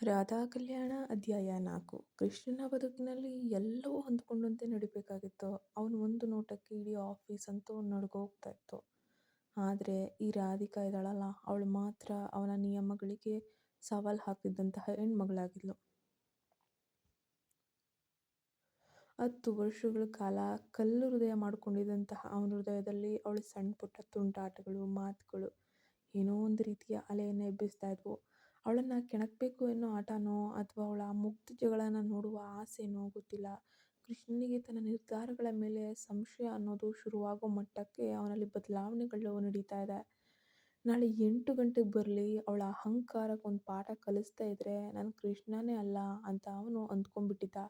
ರಾಧಾ ಕಲ್ಯಾಣ ಅಧ್ಯಾಯ 4. ಕೃಷ್ಣನ ಬದುಕಿನಲ್ಲಿ ಎಲ್ಲವೂ ಹೊಂದಿಕೊಂಡಂತೆ ನಡಿಬೇಕಾಗಿತ್ತು. ಅವನು ಒಂದು ನೋಟಕ್ಕೆ ಇಡೀ ಆಫೀಸಂತೂ ನಡುಗೋಗ್ತಾ ಇತ್ತು. ಆದರೆ ಈ ರಾಧಿಕಾ ಇದ್ದಾಳಲ್ಲ, ಅವಳು ಮಾತ್ರ ಅವನ ನಿಯಮಗಳಿಗೆ ಸವಾಲು ಹಾಕಿದಂತಹ ಹೆಣ್ಮಗಳಾಗಿದ್ಲು. 10 ವರ್ಷಗಳ ಕಾಲ ಕಲ್ಲು ಹೃದಯ ಮಾಡಿಕೊಂಡಿದ್ದಂತಹ ಅವನ ಹೃದಯದಲ್ಲಿ ಅವಳ ಸಣ್ಣ ಪುಟ್ಟ ತುಂಟಾಟಗಳು, ಮಾತುಗಳು ಏನೋ ಒಂದು ರೀತಿಯ ಅಲೆಯನ್ನು ಎಬ್ಬಿಸ್ತಾ ಇದ್ವು. ಅವಳನ್ನು ಕೆಣಕಬೇಕು ಅನ್ನೋ ಆಟನೋ ಅಥವಾ ಅವಳ ಮುಗ್ಧ ಜಗಳನ ನೋಡುವ ಆಸೆನೋ ಗೊತ್ತಿಲ್ಲ. ಕೃಷ್ಣನಿಗೆ ತನ್ನ ನಿರ್ಧಾರಗಳ ಮೇಲೆ ಸಂಶಯ ಅನ್ನೋದು ಶುರುವಾಗೋ ಮಟ್ಟಕ್ಕೆ ಅವನಲ್ಲಿ ಬದಲಾವಣೆಗಳು ನಡೀತಾ ಇದೆ. ನಾಳೆ 8 ಗಂಟೆಗೆ ಬರಲಿ, ಅವಳ ಅಹಂಕಾರಕ್ಕೆ ಒಂದು ಪಾಠ ಕಲಿಸ್ತಾ ಇದ್ರೆ ನಾನು ಕೃಷ್ಣನೇ ಅಲ್ಲ ಅಂತ ಅವನು ಅಂದ್ಕೊಂಡ್ಬಿಟ್ಟಿದ್ದ.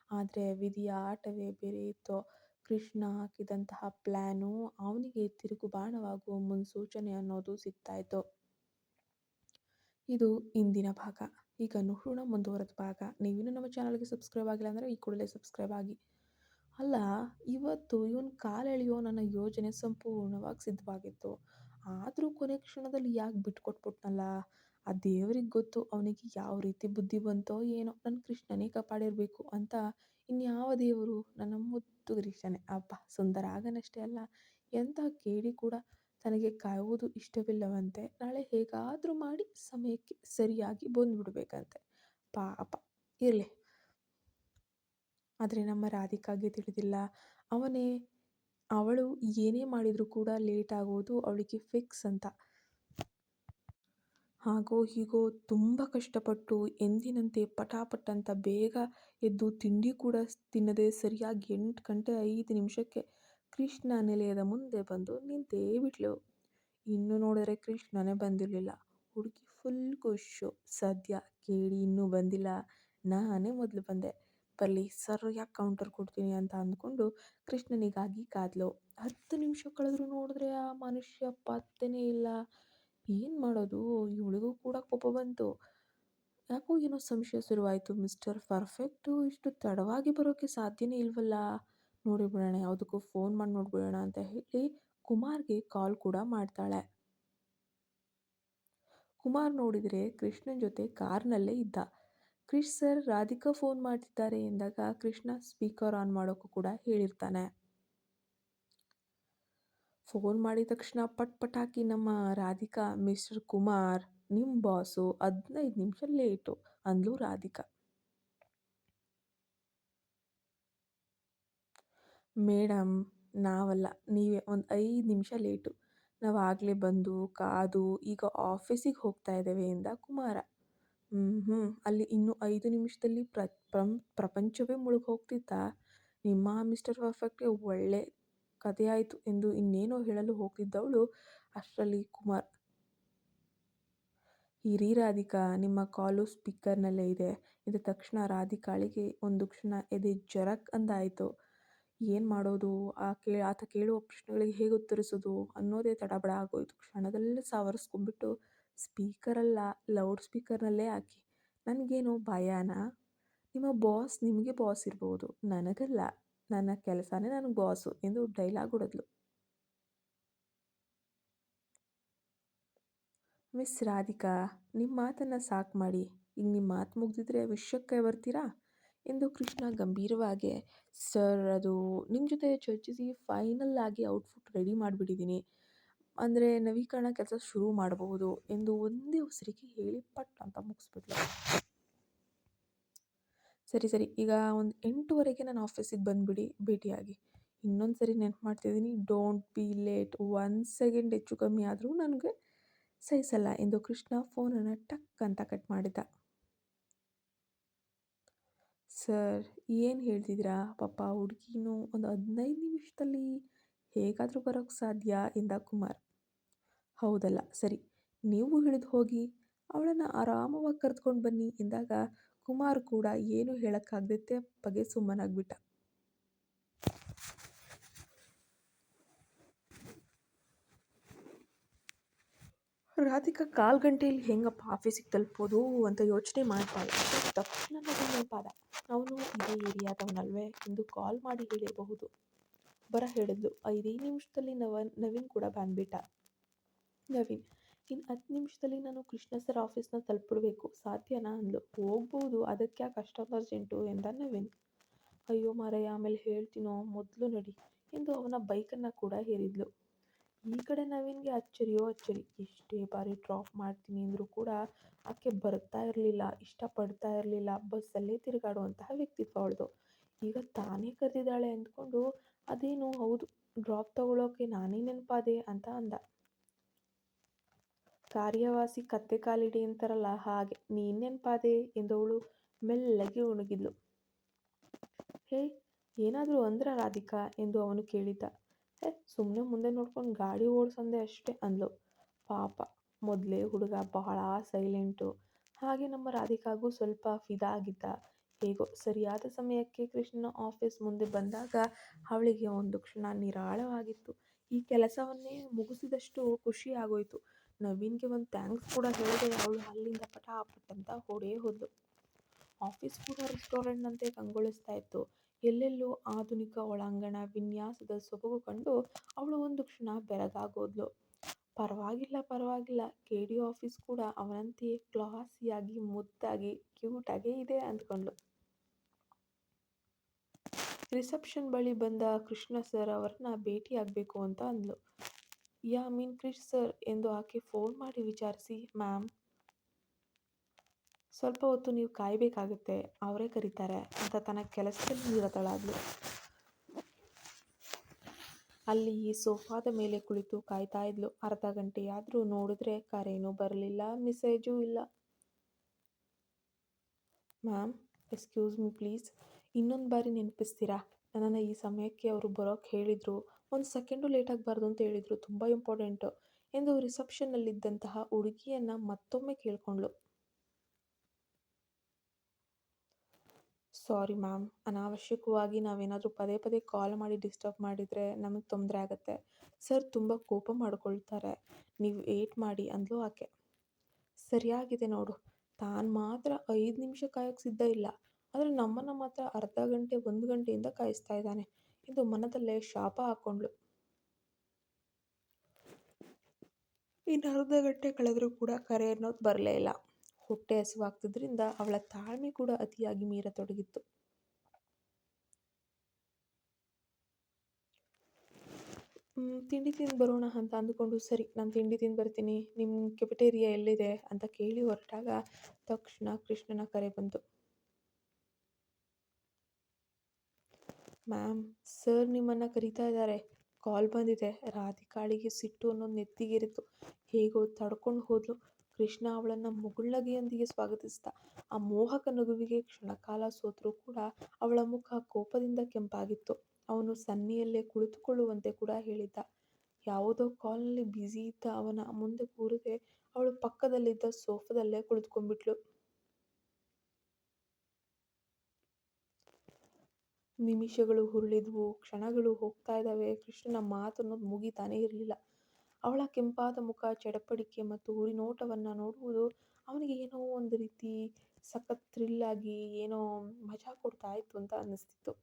ಆದರೆ ವಿಧಿಯ ಆಟವೇ ಬೇರೆ ಇತ್ತು. ಕೃಷ್ಣ ಹಾಕಿದಂತಹ ಪ್ಲ್ಯಾನು ಅವನಿಗೆ ತಿರುಗುಬಾಣವಾಗುವ ಮುನ್ಸೂಚನೆ ಅನ್ನೋದು ಸಿಗ್ತಾ ಇತ್ತು. ಇದು ಇಂದಿನ ಭಾಗ. ಈಗ ನೋಡೋಣ ಮುಂದುವರೆದ ಭಾಗ. ನೀವಿನ್ನೂ ನಮ್ಮ ಚಾನಲ್ಗೆ ಸಬ್ಸ್ಕ್ರೈಬ್ ಆಗಿಲ್ಲ ಅಂದರೆ ಈ ಕೂಡಲೇ ಸಬ್ಸ್ಕ್ರೈಬ್ ಆಗಿ. ಅಲ್ಲ, ಇವತ್ತು ಇವನು ಕಾಲೆಳೆಯೋ ನನ್ನ ಯೋಜನೆ ಸಂಪೂರ್ಣವಾಗಿ ಸಿದ್ಧವಾಗಿತ್ತು. ಆದರೂ ಕೊನೆ ಕ್ಷಣದಲ್ಲಿ ಯಾಕೆ ಬಿಟ್ಕೊಟ್ಬಿಟ್ನಲ್ಲ. ಆ ದೇವರಿಗೆ ಗೊತ್ತು ಅವನಿಗೆ ಯಾವ ರೀತಿ ಬುದ್ಧಿ ಬಂತೋ ಏನೋ. ನನ್ನ ಕೃಷ್ಣನೇ ಕಾಪಾಡಿರಬೇಕು ಅಂತ ಇನ್ಯಾವ ದೇವರು, ನನ್ನ ಮುದ್ದು ಕೃಷ್ಣನೇ. ಅಬ್ಬಾ ಸುಂದರ ಆಗನಷ್ಟೇ ಅಲ್ಲ, ಎಂಥ ಕೇಳಿ ಕೂಡ ತನಗೆ ಕಾಯುವುದು ಇಷ್ಟವಿಲ್ಲವಂತೆ. ನಾಳೆ ಹೇಗಾದರೂ ಮಾಡಿ ಸಮಯಕ್ಕೆ ಸರಿಯಾಗಿ ಬಂದುಬಿಡ್ಬೇಕಂತೆ. ಪಾಪ ಇರಲಿ. ಆದರೆ ನಮ್ಮ ರಾಧಿಕಾಗೆ ತಿಳಿದಿಲ್ಲ, ಅವಳು ಏನೇ ಮಾಡಿದರೂ ಕೂಡ ಲೇಟ್ ಆಗೋದು ಅವಳಿಗೆ ಫಿಕ್ಸ್ ಅಂತ. ಹಾಗೋ ಹೀಗೋ ತುಂಬ ಕಷ್ಟಪಟ್ಟು ಎಂದಿನಂತೆ ಪಟಾಪಟ್ ಅಂತ ಬೇಗ ಎದ್ದು ತಿಂಡಿ ಕೂಡ ತಿನ್ನದೆ ಸರಿಯಾಗಿ 8 ಗಂಟೆ 5 ನಿಮಿಷಕ್ಕೆ ಕೃಷ್ಣ ನಿಲಯದ ಮುಂದೆ ಬಂದು ನಿಂತೇ ಬಿಟ್ಲು. ಇನ್ನು ನೋಡಿದ್ರೆ ಕೃಷ್ಣನೇ ಬಂದಿರಲಿಲ್ಲ. ಹುಡುಗಿ ಫುಲ್ ಖುಷು. ಸದ್ಯ ಕೇಳಿ ಇನ್ನೂ ಬಂದಿಲ್ಲ, ನಾನೇ ಮೊದಲು ಬಂದೆ, ಬರಲಿ ಸರಿಯಾಗಿ ಕೌಂಟರ್ ಕೊಡ್ತೀನಿ ಅಂತ ಅಂದ್ಕೊಂಡು ಕೃಷ್ಣನಿಗಾಗಿ ಕಾದ್ಲು. 10 ನಿಮಿಷ ಕಳೆದ್ರೂ ನೋಡಿದ್ರೆ ಆ ಮನುಷ್ಯ ಪತ್ತೆನೇ ಇಲ್ಲ. ಏನು ಮಾಡೋದು? ಇವಳಿಗೂ ಕೂಡ ಕೋಪ ಬಂತು. ಯಾಕೋ ಏನೋ ಸಂಶಯ ಶುರುವಾಯಿತು. ಮಿಸ್ಟರ್ ಪರ್ಫೆಕ್ಟು ಇಷ್ಟು ತಡವಾಗಿ ಬರೋಕ್ಕೆ ಸಾಧ್ಯನೇ ಇಲ್ವಲ್ಲ. ನೋಡಿಬಿಡೋಣ, ಯಾವುದಕ್ಕೂ ಫೋನ್ ಮಾಡಿ ನೋಡಿಬಿಡೋಣ ಅಂತ ಹೇಳಿ ಕುಮಾರ್ಗೆ ಕಾಲ್ ಕೂಡ ಮಾಡ್ತಾಳೆ. ಕುಮಾರ್ ನೋಡಿದರೆ ಕೃಷ್ಣನ ಜೊತೆ ಕಾರ್ನಲ್ಲೇ ಇದ್ದ. ಕ್ರಿಶ್ ಸರ್, ರಾಧಿಕಾ ಫೋನ್ ಮಾಡ್ತಿದ್ದಾರೆ ಎಂದಾಗ ಕೃಷ್ಣ ಸ್ಪೀಕರ್ ಆನ್ ಮಾಡೋಕ್ಕೂ ಕೂಡ ಹೇಳಿರ್ತಾನೆ. ಫೋನ್ ಮಾಡಿದ ತಕ್ಷಣ ಪಟ್ ಪಟಾಕಿ ನಮ್ಮ ರಾಧಿಕಾ, ಮಿಸ್ಟರ್ ಕುಮಾರ್, ನಿಮ್ಮ ಬಾಸು 15 ನಿಮಿಷ ಲೇಟು ಅಂದ್ಲು ರಾಧಿಕಾ. ಮೇಡಮ್, ನಾವಲ್ಲ, ನೀವೇ ಒಂದು 5 ನಿಮಿಷ ಲೇಟು. ನಾವು ಆಗಲೇ ಬಂದು ಕಾದು ಈಗ ಆಫೀಸಿಗೆ ಹೋಗ್ತಾ ಇದ್ದೇವೆ ಎಂದ ಕುಮಾರ. ಅಲ್ಲಿ ಇನ್ನೂ 5 ನಿಮಿಷದಲ್ಲಿ ಪ್ರಪಂಚವೇ ಮುಳುಗಿ ಹೋಗ್ತಿತ್ತಾ? ನಿಮ್ಮ ಮಿಸ್ಟರ್ ಪರ್ಫೆಕ್ಟ್ಗೆ ಒಳ್ಳೆ ಕಥೆಯಾಯಿತು ಎಂದು ಇನ್ನೇನೋ ಹೇಳಲು ಹೋಗ್ತಿದ್ದವಳು ಅಷ್ಟರಲ್ಲಿ ಕುಮಾರ್, ಇರಿ ರಾಧಿಕಾ, ನಿಮ್ಮ ಕಾಲು ಸ್ಪೀಕರ್ನಲ್ಲೇ ಇದೆ ಎಂದ ತಕ್ಷಣ ರಾಧಿಕಾಳಿಗೆ ಒಂದು ಕ್ಷಣ ಎದೆ ಜರಕ್ ಅಂದಾಯಿತು. ಏನು ಮಾಡೋದು? ಆತ ಕೇಳುವ ಪ್ರಶ್ನೆಗಳಿಗೆ ಹೇಗೆ ಉತ್ತರಿಸೋದು ಅನ್ನೋದೇ ತಡಬಡ ಆಗೋಯ್ತು. ಕ್ಷಣದಲ್ಲೇ ಸಾವರಿಸ್ಕೊಂಡ್ಬಿಟ್ಟು, ಸ್ಪೀಕರಲ್ಲ, ಲೌಡ್ ಸ್ಪೀಕರ್ನಲ್ಲೇ ಹಾಕಿ. ನನಗೇನು ಭಯನಾ? ನಿಮ್ಮ ಬಾಸ್ ನಿಮಗೆ ಬಾಸ್ ಇರ್ಬೋದು, ನನಗಲ್ಲ. ನನ್ನ ಕೆಲಸನೇ ನನಗೆ ಬಾಸು ಎಂದು ಡೈಲಾಗ್ ಹೊಡೆದ್ಲು. ಮಿಸ್ ರಾಧಿಕಾ, ನಿಮ್ಮ ಮಾತನ್ನು ಸಾಕು ಮಾಡಿ. ಈಗ ನಿಮ್ಮ ಮಾತು ಮುಗಿದಿದ್ರೆ ವಿಷಯಕ್ಕೆ ಬರ್ತೀರಾ ಎಂದು ಕೃಷ್ಣ ಗಂಭೀರವಾಗಿ. ಸರ್, ಅದು ನಿಮ್ಮ ಜೊತೆ ಚರ್ಚಿಸಿ ಫೈನಲ್ ಆಗಿ ಔಟ್ಪುಟ್ ರೆಡಿ ಮಾಡಿಬಿಟ್ಟಿದ್ದೀನಿ. ಅಂದರೆ ನವೀಕರಣ ಕೆಲಸ ಶುರು ಮಾಡಬಹುದು ಎಂದು ಒಂದೇ ಉಸಿರಿಗೆ ಹೇಳಿ ಪಟ್ ಅಂತ ಮುಗಿಸ್ಬಿಟ್ಲು. ಸರಿ, ಈಗ ಒಂದು 8:15ಗೆ ನಾನು ಆಫೀಸಿಗೆ ಬಂದುಬಿಡಿ, ಭೇಟಿಯಾಗಿ. ಇನ್ನೊಂದು ಸರಿ ನೆನಪು ಮಾಡ್ತಿದ್ದೀನಿ, ಡೋಂಟ್ ಬಿ ಲೇಟ್. 1 ಸೆಕೆಂಡ್ ಹೆಚ್ಚು ಕಮ್ಮಿ ಆದರೂ ನನಗೆ ಸಹಿಸಲ್ಲ ಎಂದು ಕೃಷ್ಣ ಫೋನನ್ನು ಟಕ್ ಅಂತ ಕಟ್ ಮಾಡಿದ. ಸರ್, ಏನು ಹೇಳ್ತಿದ್ದೀರಾ? ಪಾಪ ಹುಡುಗಿನೂ ಒಂದು 15 ನಿಮಿಷದಲ್ಲಿ ಹೇಗಾದರೂ ಬರೋಕ್ಕೆ ಸಾಧ್ಯ ಎಂದ ಕುಮಾರ್. ಹೌದಲ್ಲ, ಸರಿ, ನೀವು ಹಿಡಿದು ಹೋಗಿ ಅವಳನ್ನು ಆರಾಮವಾಗಿ ಕರೆದುಕೊಂಡು ಬನ್ನಿ ಎಂದಾಗ ಕುಮಾರ್ ಕೂಡ ಏನು ಹೇಳೋಕ್ಕಾಗದೆ ತೆಪ್ಪಗೆ ಸುಮ್ಮನಾಗ್ಬಿಟ್ಟ. ರಾಧಿಕಾ 1/4 ಗಂಟೆಯಲ್ಲಿ ಹೆಂಗಪ್ಪ ಆಫೀಸಿಗೆ ತಲುಪೋದು ಅಂತ ಯೋಚನೆ ಮಾಡ್ತಾಳೆ. ತಕ್ಷಣ ನವೀನ್ ನೆನಪಾದ. ಅವನು ಇದೇ ಏರಿಯಾದವನಲ್ವೇ ಎಂದು ಕಾಲ್ ಮಾಡಿ ಹೇಳಿರಬಹುದು. ಹೇಳಿದ್ಲು. 5 ನಿಮಿಷದಲ್ಲಿ ನವೀನ್ ಕೂಡ ಬಂದ್ಬಿಟ್ಟ. ನವೀನ್, ಇನ್ನು 10 ನಿಮಿಷದಲ್ಲಿ ನಾನು ಕೃಷ್ಣ ಸರ್ ಆಫೀಸ್‌ನ ತಲುಪಿಡ್ಬೇಕು. ಸಾಧ್ಯನಾ ಅಂದ್ಲು. ಹೋಗ್ಬೋದು, ಅದಕ್ಯಾಕೆ ಅಷ್ಟೊಂದು ಅರ್ಜೆಂಟು ಎಂದ ನವೀನ್. ಅಯ್ಯೋ ಮಾರಾಯ, ಆಮೇಲೆ ಹೇಳ್ತೀನೋ, ಮೊದಲು ನಡಿ ಎಂದು ಅವನ ಬೈಕನ್ನು ಕೂಡ ಏರಿದ್ಲು. ಈ ಕಡೆ ನವೀನ್ಗೆ ಅಚ್ಚರಿಯೋ ಅಚ್ಚರಿ. ಎಷ್ಟೇ ಬಾರಿ ಡ್ರಾಪ್ ಮಾಡ್ತೀನಿ ಅಂದರೂ ಕೂಡ ಆಕೆ ಬರ್ತಾ ಇರಲಿಲ್ಲ, ಇಷ್ಟಪಡ್ತಾ ಇರಲಿಲ್ಲ. ಬಸ್ಸಲ್ಲೇ ತಿರುಗಾಡುವಂತಹ ವ್ಯಕ್ತಿತ್ವ ಅವಳದು. ಈಗ ತಾನೇ ಕರೆದಿದ್ದಾಳೆ ಅಂದ್ಕೊಂಡು, ಅದೇನು ಹೌದು, ಡ್ರಾಪ್ ತಗೊಳ್ಳೋಕೆ ನಾನೇ ನೆನಪಾದೆ ಅಂತ ಅಂದ. ಕಾರ್ಯವಾಸಿ ಕತ್ತೆ ಕಾಲಿಡಿ ಅಂತಾರಲ್ಲ ಹಾಗೆ, ನೀನ್ ನೆನಪಾದೆ ಎಂದವಳು ಮೆಲ್ಲಗೆ ಉಣುಗಿದ್ಲು. ಹೇ, ಏನಾದರೂ ಅಂದ್ರ ರಾಧಿಕಾ ಎಂದು ಅವನು ಕೇಳಿದ್ದ. ಸುಮ್ಮನೆ ಮುಂದೆ ನೋಡ್ಕೊಂಡು ಗಾಡಿ ಓಡ್ಸಂದೆ ಅಷ್ಟೇ ಅಂದ್ಲು. ಪಾಪ, ಮೊದಲೇ ಹುಡುಗ ಬಹಳ ಸೈಲೆಂಟು. ಹಾಗೆ ನಮ್ಮ ರಾಧಿಕಾಗೂ ಸ್ವಲ್ಪ ಫಿದಾ ಆಗಿದ್ದ. ಹೇಗೋ ಸರಿಯಾದ ಸಮಯಕ್ಕೆ ಕೃಷ್ಣನ ಆಫೀಸ್ ಮುಂದೆ ಬಂದಾಗ ಅವಳಿಗೆ ಒಂದು ಕ್ಷಣ ನಿರಾಳವಾಗಿತ್ತು. ಈ ಕೆಲಸವನ್ನೇ ಮುಗಿಸಿದಷ್ಟು ಖುಷಿ ಆಗೋಯ್ತು. ನವೀನ್ಗೆ ಒಂದು ಥ್ಯಾಂಕ್ಸ್ ಕೂಡ ಹೇಳಿದೆ ಅವಳು ಅಲ್ಲಿಂದ ಪಟಾಪಟ್ ಅಂತ ಓಡೇ ಹೋದ್ಲು. ಆಫೀಸ್ ಕೂಡ ರೆಸ್ಟೋರೆಂಟ್ನಂತೆ ಕಂಗೊಳಿಸ್ತಾ ಇತ್ತು. ಎಲ್ಲೆಲ್ಲೂ ಆಧುನಿಕ ಒಳಾಂಗಣ ವಿನ್ಯಾಸದ ಸೊಬಗು ಕಂಡು ಅವಳು ಒಂದು ಕ್ಷಣ ಬೆರಗಾಗೋದ್ಲು. ಪರವಾಗಿಲ್ಲ, ಕೆಡಿ ಆಫೀಸ್ ಕೂಡ ಅವನಂತೆಯೇ ಕ್ಲಾಸಿಯಾಗಿ, ಮುದ್ದಾಗಿ, ಕ್ಯೂಟಾಗೇ ಇದೆ ಅಂದ್ಕೊಂಡ್ಳು. ರಿಸೆಪ್ಷನ್ ಬಳಿ ಬಂದ ಕೃಷ್ಣ ಸರ್ ಅವರನ್ನ ಭೇಟಿಯಾಗಬೇಕು ಅಂತ ಅಂದ್ಲು. ಯಾ ಮೀನ್ ಕ್ರಿಶ್ ಸರ್ ಎಂದು ಆಕೆ ಫೋನ್ ಮಾಡಿ ವಿಚಾರಿಸಿ, ಮ್ಯಾಮ್, ಸ್ವಲ್ಪ ಹೊತ್ತು ನೀವು ಕಾಯಬೇಕಾಗುತ್ತೆ, ಅವರೇ ಕರೀತಾರೆ ಅಂತ ತನ್ನ ಕೆಲಸದಲ್ಲಿ ನಿರತಳಾದ್ಲು. ಅಲ್ಲಿ ಈ ಸೋಫಾದ ಮೇಲೆ ಕುಳಿತು ಕಾಯ್ತಾ ಇದ್ಲು. ಅರ್ಧ ಗಂಟೆಯಾದರೂ ನೋಡಿದ್ರೆ ಕರೆನೂ ಬರಲಿಲ್ಲ, ಮೆಸೇಜೂ ಇಲ್ಲ. ಮ್ಯಾಮ್, ಎಕ್ಸ್ಕ್ಯೂಸ್ ಮಿ ಪ್ಲೀಸ್, ಇನ್ನೊಂದು ಬಾರಿ ನೆನಪಿಸ್ತೀರಾ? ನನ್ನನ್ನು ಈ ಸಮಯಕ್ಕೆ ಅವರು ಬರೋಕ್ಕೆ ಹೇಳಿದರು, ಒಂದು ಸೆಕೆಂಡು ಲೇಟ್ ಆಗಬಾರ್ದು ಅಂತ ಹೇಳಿದರು, ತುಂಬ ಇಂಪಾರ್ಟೆಂಟು ಎಂದು ರಿಸೆಪ್ಷನ್ನಲ್ಲಿದ್ದಂತಹ ಹುಡುಗಿಯನ್ನು ಮತ್ತೊಮ್ಮೆ ಕೇಳ್ಕೊಂಡ್ಳು. ಸಾರಿ ಮ್ಯಾಮ್, ಅನಾವಶ್ಯಕವಾಗಿ ನಾವೇನಾದರೂ ಪದೇ ಪದೇ ಕಾಲ್ ಮಾಡಿ ಡಿಸ್ಟರ್ಬ್ ಮಾಡಿದರೆ ನಮಗೆ ತೊಂದರೆ ಆಗುತ್ತೆ. ಸರ್ ತುಂಬ ಕೋಪ ಮಾಡ್ಕೊಳ್ತಾರೆ, ನೀವು ವೇಟ್ ಮಾಡಿ ಅಂದ್ಲು ಆಕೆ. ಸರಿಯಾಗಿದೆ ನೋಡು, ತಾನು ಮಾತ್ರ 5 ನಿಮಿಷ ಕಾಯೋಕ್ಕೆ ಸಿದ್ಧ ಇಲ್ಲ, ಆದರೆ ನಮ್ಮನ್ನು ಮಾತ್ರ ಅರ್ಧ ಗಂಟೆ 1 ಗಂಟೆಯಿಂದ ಕಾಯಿಸ್ತಾ ಇದ್ದಾನೆ ಎಂದು ಮನದಲ್ಲೇ ಶಾಪ ಹಾಕ್ಕೊಂಡ್ಳು. ಇನ್ನು ಅರ್ಧ ಗಂಟೆ ಕಳೆದರೂ ಕೂಡ ಕರೆ ಅನ್ನೋದು ಬರಲೇ ಇಲ್ಲ. ಹೊಟ್ಟೆ ಹಸಿವಾಗ್ತಿದ್ರಿಂದ ಅವಳ ತಾಳ್ಮೆ ಕೂಡ ಅತಿಯಾಗಿ ಮೀರತೊಡಗಿತ್ತು. ತಿಂಡಿ ತಿಂದು ಬರೋಣ ಅಂತ ಅಂದುಕೊಂಡು, ಸರಿ ನಾನು ತಿಂಡಿ ತಿಂದು ಬರ್ತೀನಿ, ನಿಮ್ಮ ಕೆಫೆಟೇರಿಯಾ ಎಲ್ಲಿದೆ ಅಂತ ಕೇಳಿ ಹೊರಟಾಗ ತಕ್ಷಣ ಕೃಷ್ಣನ ಕರೆ ಬಂತು. ಮ್ಯಾಮ್, ಸರ್ ನಿಮ್ಮನ್ನು ಕರೀತಾ ಇದ್ದಾರೆ, ಕಾಲ್ ಬಂದಿದೆ. ರಾಧಿಕಾಳಿಗೆ ಸಿಟ್ಟು ಅನ್ನೋದು ನೆತ್ತಿಗೇರಿತ್ತು. ಹೇಗೋ ತಡ್ಕೊಂಡು ಹೋದ್ಲು. ಕೃಷ್ಣ ಅವಳನ್ನು ಮುಗುಳ್ನಗೆಯೊಂದಿಗೆ ಸ್ವಾಗತಿಸಿದ. ಆ ಮೋಹಕ ನಗುವಿಗೆ ಕ್ಷಣಕಾಲ ಸೋತರೂ ಕೂಡ ಅವಳ ಮುಖ ಕೋಪದಿಂದ ಕೆಂಪಾಗಿತ್ತು. ಅವನು ಸನ್ನಿಯಲ್ಲೇ ಕುಳಿತುಕೊಳ್ಳುವಂತೆ ಕೂಡ ಹೇಳಿದ್ದ. ಯಾವುದೋ ಕಾಲ್ನಲ್ಲಿ ಬ್ಯುಸಿ ಇದ್ದ ಅವನ ಮುಂದೆ ಕೂರದೆ ಅವಳು ಪಕ್ಕದಲ್ಲಿದ್ದ ಸೋಫಾದಲ್ಲೇ ಕುಳಿತುಕೊಂಡ್ಬಿಟ್ಲು. ನಿಮಿಷಗಳು ಹುರುಳಿದ್ವು, ಕ್ಷಣಗಳು ಹೋಗ್ತಾ ಇದ್ದಾವೆ. ಕೃಷ್ಣನ ಮಾತನ್ನೋದು ಮುಗಿತಾನೇ ಇರಲಿಲ್ಲ. ಅವಳ ಕೆಂಪಾದ ಮುಖ, ಚಡಪಡಿಕೆ ಮತ್ತು ಉರಿನೋಟವನ್ನು ನೋಡುವುದು ಅವನಿಗೆ ಏನೋ ಒಂದು ರೀತಿ ಸಖತ್ ಥ್ರಿಲ್ಲಾಗಿ, ಏನೋ ಮಜಾ ಕೊಡ್ತಾ ಇತ್ತು ಅಂತ ಅನ್ನಿಸ್ತಿತ್ತು.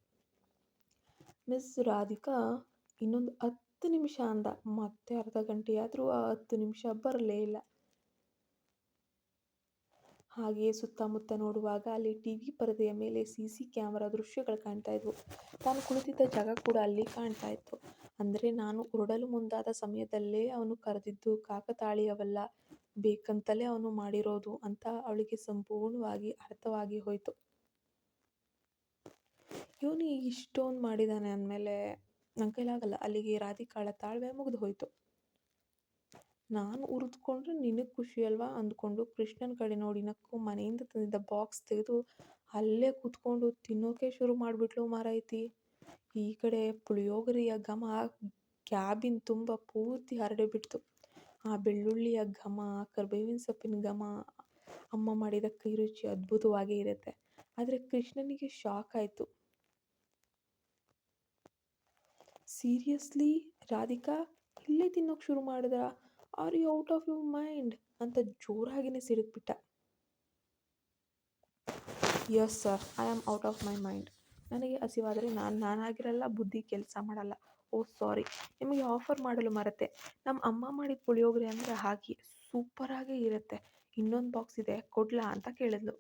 ಮಿಸ್ ರಾಧಿಕಾ, ಇನ್ನೊಂದು 10 ನಿಮಿಷ ಅಂದ. ಮತ್ತೆ ಅರ್ಧ ಗಂಟೆಯಾದರೂ ಆ 10 ನಿಮಿಷ ಬರಲೇ ಇಲ್ಲ. ಹಾಗೆಯೇ ಸುತ್ತಮುತ್ತ ನೋಡುವಾಗ ಅಲ್ಲಿ ಟಿವಿ ಪರದೆಯ ಮೇಲೆ ಸಿಸಿ ಕ್ಯಾಮರಾ ದೃಶ್ಯಗಳು ಕಾಣ್ತಾ ಇದ್ವು. ತಾನು ಕುಳಿತಿದ್ದ ಜಾಗ ಕೂಡ ಅಲ್ಲಿ ಕಾಣ್ತಾ ಇತ್ತು. ಅಂದರೆ ನಾನು ಹೊರಡಲು ಮುಂದಾದ ಸಮಯದಲ್ಲೇ ಅವನು ಕರೆದಿದ್ದು ಕಾಕತಾಳೀಯವಲ್ಲ, ಬೇಕಂತಲೇ ಅವನು ಮಾಡಿರೋದು ಅಂತ ಅವಳಿಗೆ ಸಂಪೂರ್ಣವಾಗಿ ಅರ್ಥವಾಗಿ ಹೋಯಿತು. ಇವನು ಇಷ್ಟೊಂದು ಮಾಡಿದ್ದಾನೆ ಅಂದಮೇಲೆ ನನ್ನ ಕೈಲಾಗಲ್ಲ. ಅಲ್ಲಿಗೆ ರಾಧಿಕಾಳ ತಾಳ್ಮೆ ಮುಗಿದು ಹೋಯಿತು. ನಾನು ಉರಿದುಕೊಂಡ್ರೆ ನಿನಗೆ ಖುಷಿ ಅಲ್ವಾ ಅಂದ್ಕೊಂಡು ಕೃಷ್ಣನ ಕಡೆ ನೋಡಿ ನಕ್ಕು ಮನೆಯಿಂದ ತಂದಿದ್ದ ಬಾಕ್ಸ್ ತೆಗೆದು ಅಲ್ಲೇ ಕೂತ್ಕೊಂಡು ತಿನ್ನೋಕೆ ಶುರು ಮಾಡಿಬಿಟ್ಲು ಮಾರಾಯಿತಿ. ಈ ಕಡೆ ಪುಳಿಯೋಗರೆಯ ಘಮ ಕ್ಯಾಬಿನ್ ತುಂಬ ಪೂರ್ತಿ ಹರಡಿಬಿಡ್ತು. ಆ ಬೆಳ್ಳುಳ್ಳಿಯ ಘಮ, ಕರಿಬೇವಿನ ಸೊಪ್ಪಿನ ಘಮ, ಅಮ್ಮ ಮಾಡಿದ ಕೈ ರುಚಿ ಅದ್ಭುತವಾಗೇ ಇರುತ್ತೆ. ಆದರೆ ಕೃಷ್ಣನಿಗೆ ಶಾಕ್ ಆಯಿತು. ಸೀರಿಯಸ್ಲಿ ರಾಧಿಕಾ, ಇಲ್ಲೇ ತಿನ್ನೋಕೆ ಶುರು ಮಾಡಿದ್ರ? Are you out of your mind ಅಂತ ಜೋರಾಗಿನೇ ಸಿಡಿದ್ಬಿಟ್ಟ. Yes sir, I am out of my mind. ನನಗೆ ಹಸಿವಾದರೆ ನಾನಾಗಿರಲ್ಲ, ಬುದ್ಧಿ ಕೆಲಸ ಮಾಡಲ್ಲ. ಓ ಸಾರಿ, ನಿಮಗೆ ಆಫರ್ ಮಾಡಲು ಮರೆತೆ. ನಮ್ಮ ಅಮ್ಮ ಮಾಡಿದ ಪುಳಿಯೋಗರೆ ಅಂದರೆ ಹಾಗೆ ಸೂಪರಾಗೇ ಇರುತ್ತೆ. ಇನ್ನೊಂದು ಬಾಕ್ಸ್ ಇದೆ ಕೊಡ್ಲಾ ಅಂತ ಕೇಳಿದ್ಲು.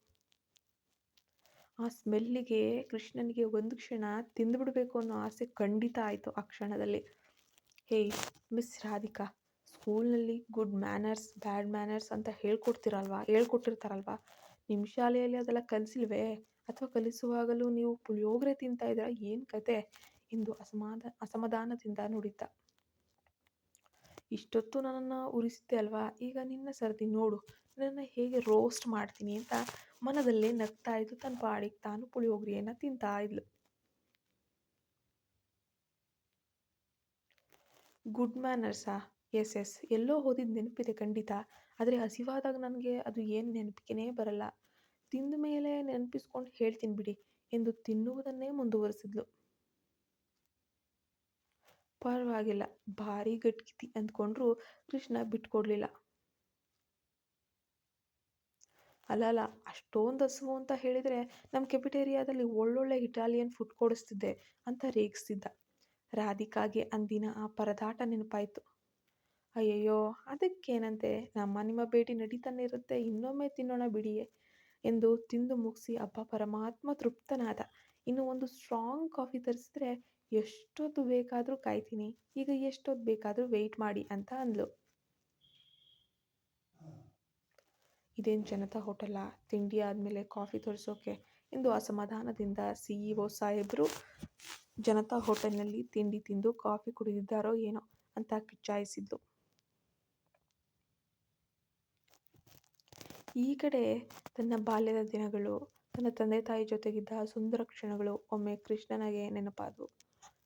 ಆ ಸ್ಮೆಲ್ಲಿಗೆ ಕೃಷ್ಣನಿಗೆ ಒಂದು ಕ್ಷಣ ತಿಂದುಬಿಡಬೇಕು ಅನ್ನೋ ಆಸೆ ಖಂಡಿತ ಆಯಿತು ಆ ಕ್ಷಣದಲ್ಲಿ. ಹೇಯ್ ಮಿಸ್ ರಾಧಿಕಾ, ಸ್ಕೂಲ್ನಲ್ಲಿ ಗುಡ್ ಮ್ಯಾನರ್ಸ್ ಬ್ಯಾಡ್ ಮ್ಯಾನರ್ಸ್ ಅಂತ ಹೇಳ್ಕೊಟ್ಟಿರ್ತಾರಲ್ವಾ, ನಿಮ್ಮ ಶಾಲೆಯಲ್ಲಿ ಅದೆಲ್ಲ ಕಲಿಸಿಲ್ವೇ? ಅಥವಾ ಕಲಿಸುವಾಗಲೂ ನೀವು ಪುಳಿಯೋಗರೆ ತಿಂತಾ ಇದ್ದೀರಾ, ಏನು ಕತೆ ಎಂದು ಅಸಮಾಧಾನದಿಂದ ನುಡಿತ. ಇಷ್ಟೊತ್ತು ನನ್ನನ್ನು ಉರಿಸಿದ್ದೆ ಅಲ್ವಾ, ಈಗ ನಿನ್ನ ಸರದಿ ನೋಡು, ನನ್ನನ್ನು ಹೇಗೆ ರೋಸ್ಟ್ ಮಾಡ್ತೀನಿ ಅಂತ ಮನದಲ್ಲೇ ನಗ್ತಾ ಇದ್ದು ತನ್ನ ಪಾಡಿಗೆ ತಾನು ಪುಳಿಯೋಗರೆಯನ್ನು ತಿಂತಾ ಇದ್ಲು. ಗುಡ್ ಮ್ಯಾನರ್ಸಾ? ಎಸ್ ಎಸ್, ಎಲ್ಲೋ ಓದಿದ ನೆನಪಿದೆ ಖಂಡಿತ. ಆದರೆ ಹಸಿವಾದಾಗ ನನಗೆ ಅದು ಏನು ನೆನಪಿಗೆನೇ ಬರಲ್ಲ. ತಿಂದ ಮೇಲೆ ನೆನಪಿಸ್ಕೊಂಡು ಹೇಳ್ತೀನಿ ಬಿಡಿ ಎಂದು ತಿನ್ನುವುದನ್ನೇ ಮುಂದುವರಿಸಿದ್ಲು. ಪರವಾಗಿಲ್ಲ, ಭಾರಿ ಗಟ್ಟಿ ಅಂದ್ಕೊಂಡ್ರು ಕೃಷ್ಣ ಬಿಟ್ಕೊಡ್ಲಿಲ್ಲ. ಅಲ್ಲ, ಅಷ್ಟೊಂದು ಹಸುವು ಅಂತ ಹೇಳಿದರೆ ನಮ್ಮ ಕೆಫೆಟೇರಿಯಾದಲ್ಲಿ ಒಳ್ಳೊಳ್ಳೆ ಇಟಾಲಿಯನ್ ಫುಡ್ ಕೊಡಿಸ್ತಿದ್ದೆ ಅಂತ ರೇಗಿಸ್ತಿದ್ದ. ರಾಧಿಕಾಗೆ ಅಂದಿನ ಆ ಪರದಾಟ ನೆನಪಾಯಿತು. ಅಯ್ಯಯ್ಯೋ, ಅದಕ್ಕೇನಂತೆ, ನಿಮ್ಮ ಭೇಟಿ ನಡೀತಾನೆ ಇರುತ್ತೆ, ಇನ್ನೊಮ್ಮೆ ತಿನ್ನೋಣ ಬಿಡಿಯೇ ಎಂದು ತಿಂದು ಮುಗಿಸಿ ಅಬ್ಬ ಪರಮಾತ್ಮ ತೃಪ್ತನಾದ. ಇನ್ನು ಒಂದು ಸ್ಟ್ರಾಂಗ್ ಕಾಫಿ ತರಿಸಿದ್ರೆ ಎಷ್ಟೊತ್ತು ಬೇಕಾದರೂ ಕಾಯ್ತೀನಿ, ಈಗ ಎಷ್ಟೊತ್ತು ಬೇಕಾದರೂ ವೆಯ್ಟ್ ಮಾಡಿ ಅಂತ ಅಂದ್ಲು. ಇದೇನು ಜನತಾ ಹೋಟೆಲ್ಲ, ತಿಂಡಿ ಆದಮೇಲೆ ಕಾಫಿ ತರಿಸೋಕೆ ಎಂದು ಅಸಮಾಧಾನದಿಂದ CEO ಸಾಹೇಬರು ಜನತಾ ಹೋಟೆಲ್ನಲ್ಲಿ ತಿಂಡಿ ತಿಂದು ಕಾಫಿ ಕುಡಿದಿದ್ದಾರೋ ಏನೋ ಅಂತ ಕಿಚ್ಚಾಯಿಸಿದ್ಲು. ಈ ಕಡೆ ತನ್ನ ಬಾಲ್ಯದ ದಿನಗಳು, ತನ್ನ ತಂದೆ ತಾಯಿ ಜೊತೆಗಿದ್ದ ಸುಂದರ ಕ್ಷಣಗಳು ಒಮ್ಮೆ ಕೃಷ್ಣನಿಗೆ ನೆನಪಾದವು.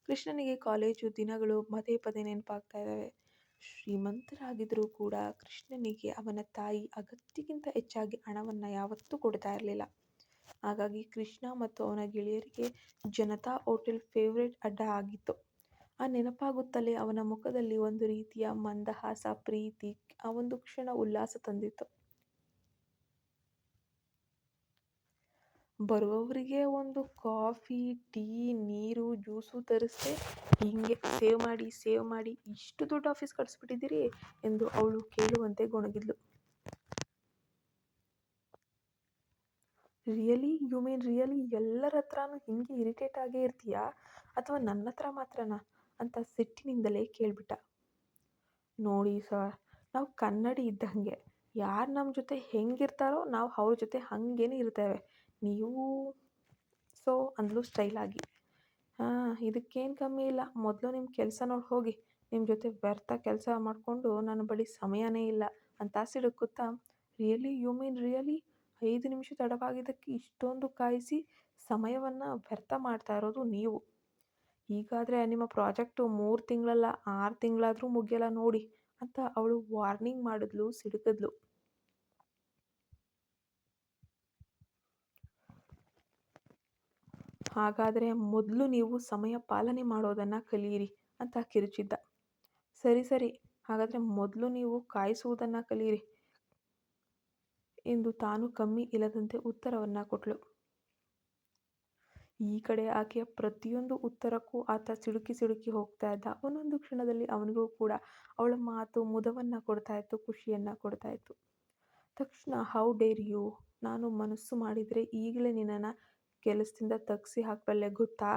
ಕೃಷ್ಣನಿಗೆ ಕಾಲೇಜು ದಿನಗಳು ಪದೇ ಪದೇ ನೆನಪಾಗ್ತಾ ಇದ್ದಾವೆ. ಶ್ರೀಮಂತರಾಗಿದ್ದರೂ ಕೂಡ ಕೃಷ್ಣನಿಗೆ ಅವನ ತಾಯಿ ಅಗತ್ಯಕ್ಕಿಂತ ಹೆಚ್ಚಾಗಿ ಹಣವನ್ನು ಯಾವತ್ತೂ ಕೊಡ್ತಾ ಇರಲಿಲ್ಲ. ಹಾಗಾಗಿ ಕೃಷ್ಣ ಮತ್ತು ಅವನ ಗೆಳೆಯರಿಗೆ ಜನತಾ ಹೋಟೆಲ್ ಫೇವ್ರೇಟ್ ಅಡ್ಡ ಆಗಿತ್ತು. ಆ ನೆನಪಾಗುತ್ತಲೇ ಅವನ ಮುಖದಲ್ಲಿ ಒಂದು ರೀತಿಯ ಮಂದಹಾಸ, ಪ್ರೀತಿ, ಆ ಒಂದು ಕ್ಷಣ ಉಲ್ಲಾಸ ತಂದಿತ್ತು. ಬರುವವರಿಗೆ ಒಂದು ಕಾಫಿ, ಟೀ, ನೀರು, ಜ್ಯೂಸು ತರಿಸ್ದೆ, ಹಿಂಗೆ ಸೇವ್ ಮಾಡಿ ಇಷ್ಟು ದೊಡ್ಡ ಆಫೀಸ್ ಕಟ್ಸ್ಬಿಟ್ಟಿದ್ದೀರಿ ಎಂದು ಅವಳು ಕೇಳುವಂತೆ ಗೊಣಗಿದ್ಲು. ರಿಯಲಿ, ಯು ಮೀನ್ ರಿಯಲಿ ಎಲ್ಲರ ಹತ್ರನೂ ಹಿಂಗೆ ಇರಿಟೇಟ್ ಆಗೇ ಇರ್ತೀಯಾ ಅಥವಾ ನನ್ನ ಹತ್ರ ಮಾತ್ರನಾ ಅಂತ ಸಿಟ್ಟಿನಿಂದಲೇ ಕೇಳಿಬಿಟ್ಟ. ನೋಡಿ ಸರ್, ನಾವು ಕನ್ನಡಿ ಇದ್ದಂಗೆ, ಯಾರು ನಮ್ಮ ಜೊತೆ ಹೆಂಗಿರ್ತಾರೋ ನಾವು ಅವ್ರ ಜೊತೆ ಹಾಗೇನೆ ಇರ್ತೇವೆ. ನೀವು ಸೊ ಅಂದ್ಲು ಸ್ಟೈಲಾಗಿ. ಇದಕ್ಕೇನು ಕಮ್ಮಿ ಇಲ್ಲ, ಮೊದಲು ನಿಮ್ಮ ಕೆಲಸ ನೋಡಿ ಹೋಗಿ, ನಿಮ್ಮ ಜೊತೆ ವ್ಯರ್ಥ ಕೆಲಸ ಮಾಡಿಕೊಂಡು ನನ್ನ ಬಳಿ ಸಮಯನೇ ಇಲ್ಲ ಅಂತ ಸಿಡುಕುತ್ತಾ. ರಿಯಲಿ, ಯು ಮೀನ್ ರಿಯಲಿ 5 ನಿಮಿಷ ತಡವಾಗಿದ್ದಕ್ಕೆ ಇಷ್ಟೊಂದು ಕಾಯಿಸಿ ಸಮಯವನ್ನು ವ್ಯರ್ಥ ಮಾಡ್ತಾ ಇರೋದು ನೀವು. ಹೀಗಾದರೆ ನಿಮ್ಮ ಪ್ರಾಜೆಕ್ಟು 3 ತಿಂಗಳಲ್ಲ 6 ತಿಂಗಳಾದರೂ ಮುಗಿಯಲ್ಲ ನೋಡಿ ಅಂತ ಅವಳು ವಾರ್ನಿಂಗ್ ಮಾಡಿದ್ಲು, ಸಿಡುಕಿದ್ಲು. ಹಾಗಾದರೆ ಮೊದಲು ನೀವು ಸಮಯ ಪಾಲನೆ ಮಾಡೋದನ್ನು ಕಲಿಯಿರಿ ಅಂತ ಕಿರುಚಿದ್ದ. ಸರಿ, ಹಾಗಾದರೆ ಮೊದಲು ನೀವು ಕಾಯಿಸುವುದನ್ನು ಕಲಿಯಿರಿ ಎಂದು ತಾನು ಕಮ್ಮಿ ಇಲ್ಲದಂತೆ ಉತ್ತರವನ್ನು ಕೊಟ್ಟಳು. ಈ ಕಡೆ ಆಕೆಯ ಪ್ರತಿಯೊಂದು ಉತ್ತರಕ್ಕೂ ಆತ ಸಿಡುಕಿ ಹೋಗ್ತಾ ಇದ್ದ. ಒಂದೊಂದು ಕ್ಷಣದಲ್ಲಿ ಅವನಿಗೂ ಕೂಡ ಅವಳ ಮಾತು ಮುದವನ್ನು ಕೊಡ್ತಾ ಇತ್ತು, ಖುಷಿಯನ್ನು ಕೊಡ್ತಾ ಇತ್ತು. ತಕ್ಷಣ ಹೌ ಡೇರ್ ಯು, ನಾನು ಮನಸ್ಸು ಮಾಡಿದರೆ ಈಗಲೇ ನಿನ್ನನ್ನು ಕೆಲಸದಿಂದ ತೆಗೆಸಿ ಹಾಕಬಲ್ಲೆ ಗೊತ್ತಾ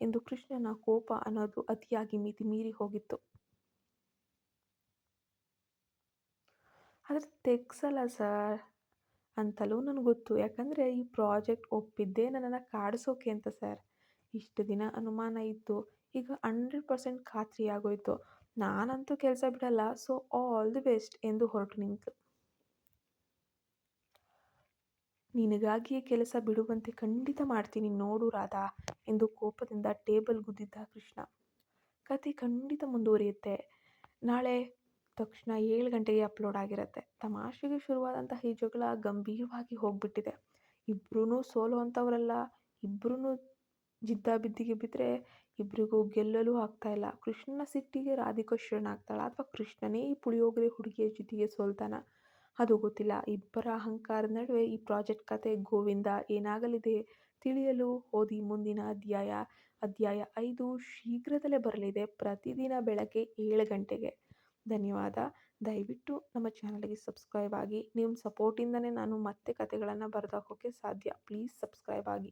ಎಂದು ಕೃಷ್ಣನ ಕೋಪ ಅನ್ನೋದು ಅತಿಯಾಗಿ ಮಿತಿ ಮೀರಿ ಹೋಗಿತ್ತು. ಆದರೆ ತೆಗ್ಸಲ್ಲ ಸರ್ ಅಂತಲೂ ನನಗೆ ಗೊತ್ತು, ಯಾಕಂದರೆ ಈ ಪ್ರಾಜೆಕ್ಟ್ ಒಪ್ಪಿದ್ದೇ ನನ್ನನ್ನು ಕಾಡಿಸೋಕೆ ಅಂತ ಸರ್. ಇಷ್ಟು ದಿನ ಅನುಮಾನ ಇತ್ತು, ಈಗ 100% ಖಾತ್ರಿ ಆಗೋಯ್ತು. ನಾನಂತೂ ಕೆಲಸ ಬಿಡಲ್ಲ, ಸೊ ಆಲ್ ದಿ ಬೆಸ್ಟ್ ಎಂದು ಹೊರಟು ನಿಂತು. ನಿನಗಾಗಿಯೇ ಕೆಲಸ ಬಿಡುವಂತೆ ಖಂಡಿತ ಮಾಡ್ತೀನಿ ನೋಡು ರಾಧಾ ಎಂದು ಕೋಪದಿಂದ ಟೇಬಲ್ ಗುದ್ದಿದ್ದ ಕೃಷ್ಣ. ಕತೆ ಖಂಡಿತ ಮುಂದುವರಿಯುತ್ತೆ. ನಾಳೆ ತಕ್ಷಣ 7 ಗಂಟೆಗೆ ಅಪ್ಲೋಡ್ ಆಗಿರುತ್ತೆ. ತಮಾಷೆಗೆ ಶುರುವಾದಂತಹ ಈ ಜಗಳ ಗಂಭೀರವಾಗಿ ಹೋಗ್ಬಿಟ್ಟಿದೆ. ಇಬ್ಬರೂ ಸೋಲೋ ಅಂಥವರಲ್ಲ. ಇಬ್ಬರೂ ಜಿದ್ದಾಬಿದ್ದಿಗೆ ಬಿದ್ದರೆ ಇಬ್ಬರಿಗೂ ಗೆಲ್ಲಲು ಆಗ್ತಾ ಇಲ್ಲ. ಕೃಷ್ಣನ ಸಿಟ್ಟಿಗೆ ರಾಧಿಕಾ ಶರಣಾಗ್ತಾಳ ಅಥವಾ ಕೃಷ್ಣನೇ ಈ ಪುಳಿಯೋಗರೆ ಹುಡುಗಿಯ ಜಿದ್ದಿಗೆ ಸೋಲ್ತಾನ, ಅದು ಗೊತ್ತಿಲ್ಲ. ಇಬ್ಬರ ಅಹಂಕಾರದ ನಡುವೆ ಈ ಪ್ರಾಜೆಕ್ಟ್ ಕತೆ ಗೋವಿಂದ ಏನಾಗಲಿದೆ ತಿಳಿಯಲು ಓದಿ ಮುಂದಿನ ಅಧ್ಯಾಯ 5 ಶೀಘ್ರದಲ್ಲೇ ಬರಲಿದೆ, ಪ್ರತಿದಿನ ಬೆಳಗ್ಗೆ 7 ಗಂಟೆಗೆ. ಧನ್ಯವಾದ. ದಯವಿಟ್ಟು ನಮ್ಮ ಚಾನಲ್‌ಗೆ ಸಬ್ಸ್ಕ್ರೈಬ್ ಆಗಿ. ನಿಮ್ಮ ಸಪೋರ್ಟಿಂದನೇ ನಾನು ಮತ್ತೆ ಕಥೆಗಳನ್ನು ಬರೆದಾಕೋಕ್ಕೆ ಸಾಧ್ಯ. ಪ್ಲೀಸ್ ಸಬ್ಸ್ಕ್ರೈಬ್ ಆಗಿ.